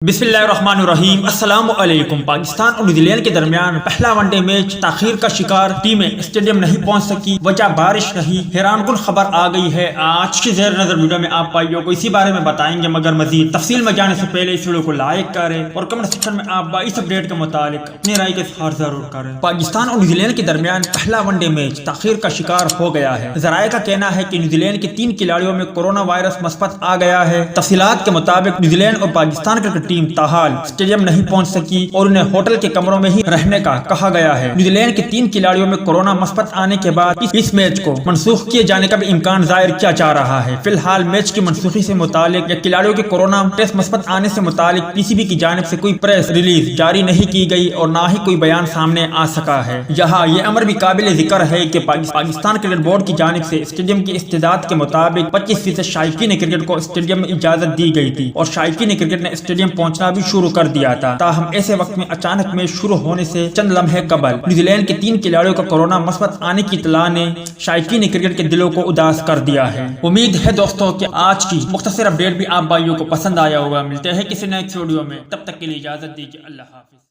बिस्मिल्लाहिर्रहमानिर्रहीम। अस्सलाम वालेकुम। पाकिस्तान और न्यूजीलैंड के दरमियान पहला वनडे मैच ताखीर का शिकार, टीमें स्टेडियम नहीं पहुंच सकी, वजह बारिश रही। हैरानकुन खबर आ गई है। आज की ज़ेर नज़र वीडियो में आप भाइयों को इसी बारे में बताएंगे, मगर मजीद तफसील में जाने से पहले इस वीडियो को लाइक करें और कमेंट सेक्शन में आप इस अपडेट के मुतालिक अपनी राय के इज़हार जरूर करें। पाकिस्तान और न्यूजीलैंड के दरमियान पहला वनडे मैच ताखीर का शिकार हो गया है। ज़राए का कहना है कि न्यूजीलैंड के 3 खिलाड़ियों में कोरोना वायरस मस्बत आ गया है। तफसीलात के मुताबिक न्यूजीलैंड और पाकिस्तान क्रिकेट टीम ताहाल स्टेडियम नहीं पहुंच सकी और उन्हें होटल के कमरों में ही रहने का कहा गया है। न्यूजीलैंड के 3 खिलाड़ियों में कोरोना मस्बत आने के बाद इस मैच को मनसूख किए जाने का भी इम्कान जाहिर किया जा रहा है। फिलहाल मैच की मनसूखी से मुतालिक या खिलाड़ियों के कोरोना टेस्ट मस्बत आने से मुतालिक पीसीबी की जानिब से कोई प्रेस रिलीज जारी नहीं की गई और न ही कोई बयान सामने आ सका है। यहाँ ये अमर भी काबिल जिक्र है कि पाकिस्तान क्रिकेट बोर्ड की जानिब से स्टेडियम की इस्तेदाद के मुताबिक 25% शायकीन क्रिकेट को स्टेडियम में इजाजत दी गई थी और शायकीन क्रिकेट ने स्टेडियम पहुंचना भी शुरू कर दिया था। ताहम ऐसे वक्त में अचानक मैच शुरू होने से चंद लम्हे कबल न्यूजीलैंड के 3 खिलाड़ियों का कोरोना मस्बत आने की इत्तला ने शायकीन क्रिकेट के दिलों को उदास कर दिया है। उम्मीद है दोस्तों कि आज की मुख्तसर अपडेट भी आप भाइयों को पसंद आया होगा। मिलते हैं किसी नेक्स्ट वीडियो में, तब तक के लिए इजाजत दीजिए। अल्लाह हाफिज।